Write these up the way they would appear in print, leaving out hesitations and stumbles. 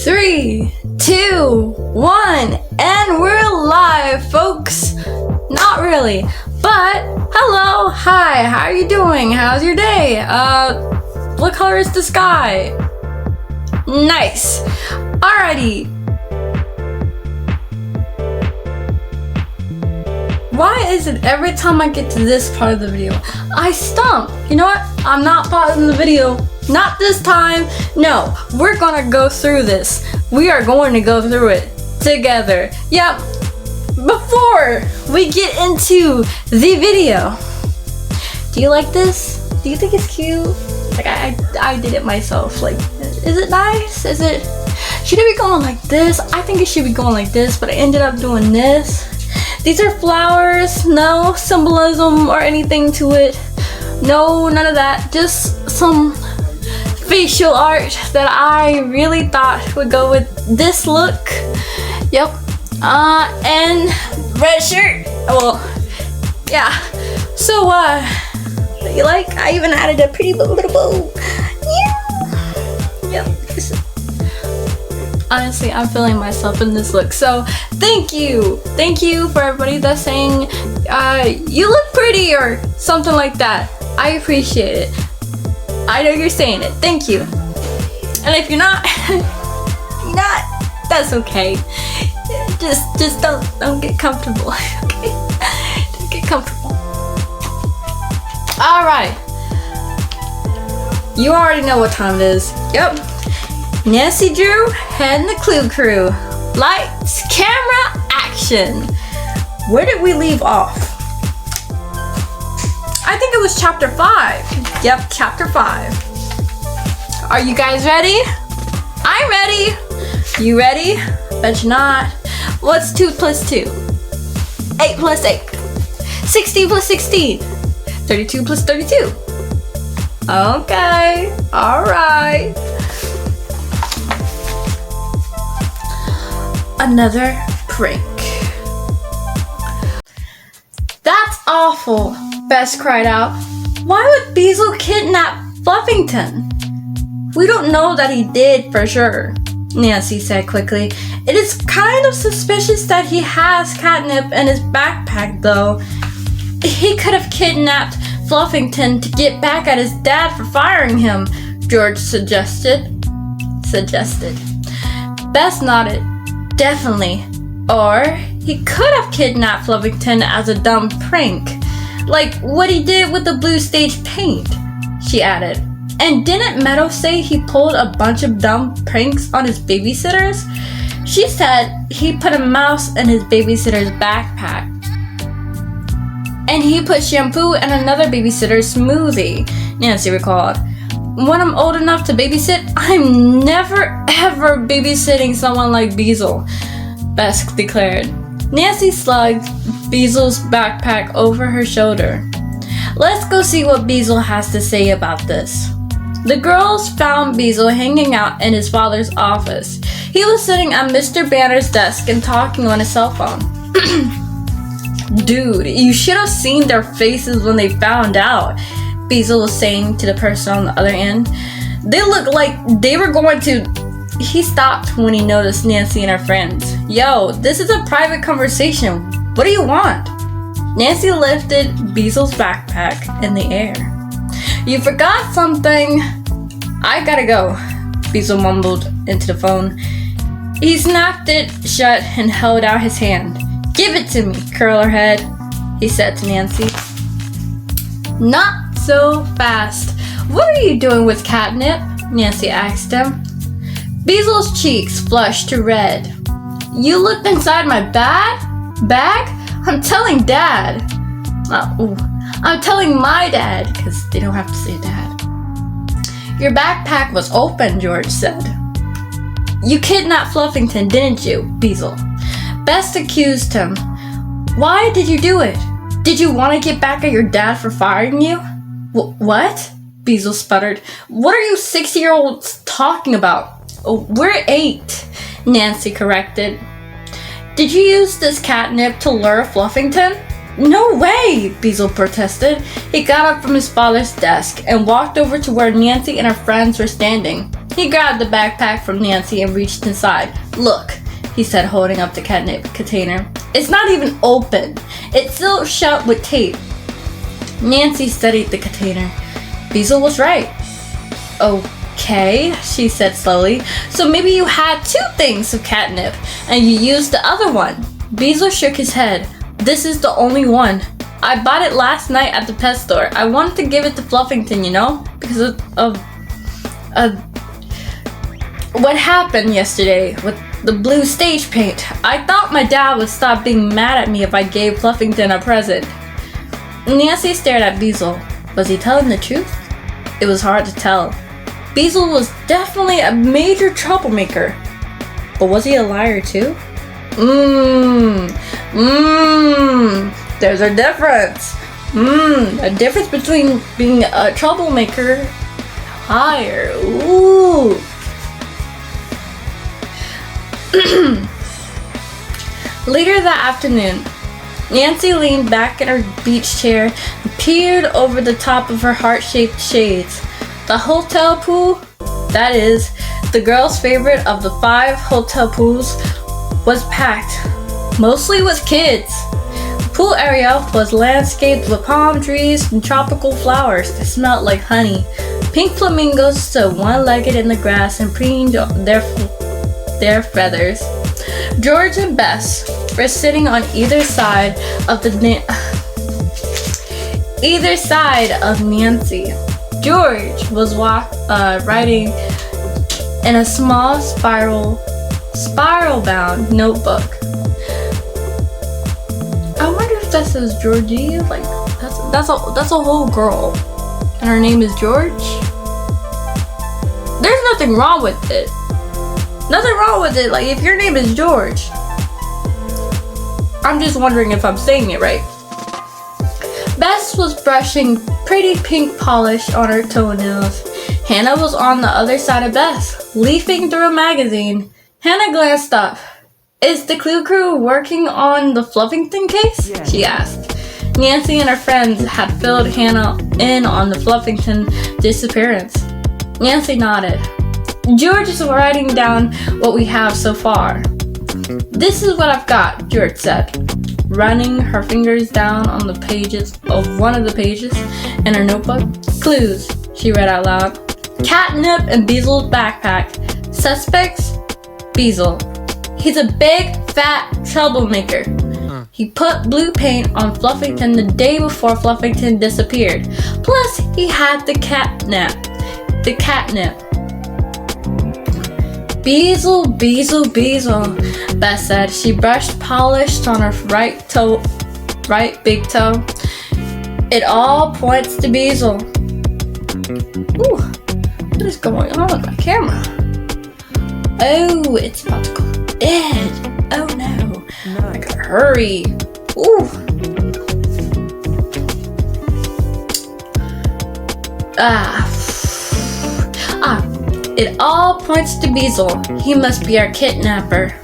3, 2, 1, and we're live, folks. Not really, but hello, hi, how are you doing? How's your day? What color is the sky? Nice. Alrighty. Why is it every time I get to this part of the video, I stump? You know what? I'm not pausing the video. Not this time. No, we're gonna go through this. We are going to go through it together. Yep. Before we get into the video, do you like this? Do you think it's cute? Like I did it myself. Like, is it nice? Should it be going like this? I think it should be going like this, but I ended up doing this. These are flowers, no symbolism or anything to it. No, none of that. Just some facial art that I really thought would go with this look. Yep. And red shirt. Well, yeah. So, you like? I even added a pretty little bow. Yeah. Yep. Honestly, I'm feeling myself in this look. So, thank you for everybody that's saying, you look pretty or something like that. I appreciate it. I know you're saying it. Thank you. And if you're not, that's okay. Just don't get comfortable. Okay? Don't get comfortable. All right. You already know what time it is. Yep. Nancy Drew and the Clue Crew. Lights, camera, action. Where did we leave off? I think it was chapter 5. Yep, chapter 5. Are you guys ready? I'm ready. You ready? Bet you're not. What's 2 plus 2? 8 plus 8. 16 plus 16. 32 plus 32. Okay. All right. Another prank. That's awful, Bess cried out. Why would Beazle kidnap Fluffington? We don't know that he did for sure, Nancy said quickly. It is kind of suspicious that he has catnip in his backpack though. He could have kidnapped Fluffington to get back at his dad for firing him, George suggested. Bess nodded. Definitely. Or he could have kidnapped Fluffington as a dumb prank, like what he did with the blue stage paint, she added. And didn't Meadow say he pulled a bunch of dumb pranks on his babysitters? She said he put a mouse in his babysitter's backpack. And he put shampoo in another babysitter's smoothie, Nancy recalled. When I'm old enough to babysit, I'm never ever babysitting someone like Beazle, Bess declared. Nancy slugged Beazle's backpack over her shoulder. Let's go see what Beazle has to say about this. The girls found Beazle hanging out in his father's office. He was sitting at Mr. Banner's desk and talking on his cell phone. Dude, you should have seen their faces when they found out, Beazle was saying to the person on the other end. They looked like they were going to... He stopped when he noticed Nancy and her friends. Yo, this is a private conversation. What do you want? Nancy lifted Beazle's backpack in the air. You forgot something. I gotta go, Beazle mumbled into the phone. He snapped it shut and held out his hand. Give it to me, Curlerhead, he said to Nancy. Not so fast. What are you doing with catnip? Nancy asked him. Beazle's cheeks flushed to red. You looked inside my bag? I'm telling Dad. I'm telling my dad, because they don't have to say Dad. Your backpack was open, George said. You kidnapped Fluffington, didn't you, Beazle? Bess accused him. Why did you do it? Did you want to get back at your dad for firing you? What? Beazle sputtered. What are you 6-year-olds talking about? Oh, we're 8, Nancy corrected. Did you use this catnip to lure Fluffington? No way, Beazle protested. He got up from his father's desk and walked over to where Nancy and her friends were standing. He grabbed the backpack from Nancy and reached inside. Look, he said, holding up the catnip container. It's not even open. It's still shut with tape. Nancy studied the container. Beazle was right. Okay, she said slowly. So maybe you had 2 things of catnip and you used the other one. Beazle shook his head. This is the only one. I bought it last night at the pet store. I wanted to give it to Fluffington, you know, because of what happened yesterday with the blue stage paint. I thought my dad would stop being mad at me if I gave Fluffington a present. Nancy stared at Beazle. Was he telling the truth? It was hard to tell. Beazle was definitely a major troublemaker. But was he a liar too? There's a difference. A difference between being a troublemaker and a liar. Ooh. Later that afternoon, Nancy leaned back in her beach chair and peered over the top of her heart-shaped shades. The hotel pool, that is, the girls' favorite of the 5 hotel pools, was packed, mostly with kids. The pool area was landscaped with palm trees and tropical flowers that smelled like honey. Pink flamingos stood one-legged in the grass and preened their feathers. George and Bess were sitting on either side of Nancy. George was writing in a small spiral-bound notebook. I wonder if that says Georgie. Like that's a whole girl, and her name is George. There's nothing wrong with it. Nothing wrong with it. Like if your name is George. I'm just wondering if I'm saying it right. Bess was brushing pretty pink polish on her toenails. Hannah was on the other side of Bess, leafing through a magazine. Hannah glanced up. Is the Clue Crew working on the Fluffington case? Yeah. She asked. Nancy and her friends had filled Hannah in on the Fluffington disappearance. Nancy nodded. George is writing down what we have so far. This is what I've got, George said, running her fingers down on the pages of one of the pages in her notebook. Clues, she read out loud. Catnip and Beazle's backpack. Suspects, Beazle. He's a big, fat troublemaker. He put blue paint on Fluffington the day before Fluffington disappeared. Plus, he had the catnip. Beazle, Beazle, Beazle, Bess said. She brushed polish on her right big toe. It all points to Beazle. Ooh, what is going on with my camera? Oh, it's about to go dead. Oh no, I gotta hurry. Ooh. It all points to Beazle. He must be our kidnapper.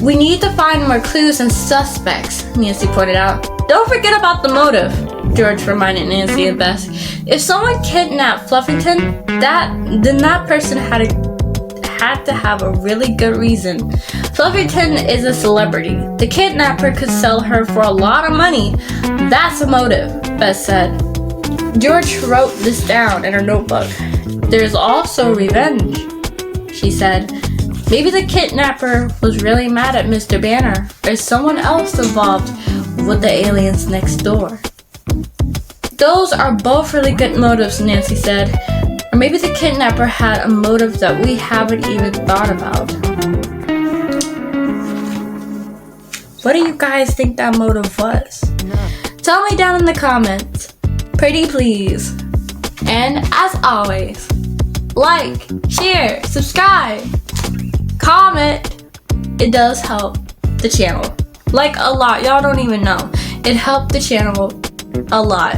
We need to find more clues and suspects, Nancy pointed out. Don't forget about the motive, George reminded Nancy and Bess. If someone kidnapped Fluffington, then that person had to have a really good reason. Fluffington is a celebrity. The kidnapper could sell her for a lot of money. That's a motive, Bess said. George wrote this down in her notebook. There's also revenge, she said. Maybe the kidnapper was really mad at Mr. Banner, or someone else involved with the aliens next door. Those are both really good motives, Nancy said. Or maybe the kidnapper had a motive that we haven't even thought about. What do you guys think that motive was? Tell me down in the comments. Pretty please. And as always, like, share, subscribe, comment. It does help the channel. Like a lot. Y'all don't even know. It helped the channel a lot.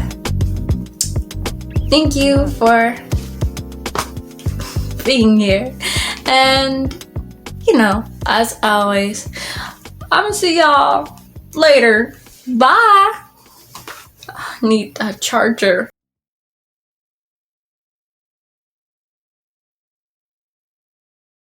Thank you for being here. And, as always, I'm gonna see y'all later. Bye. I need a charger.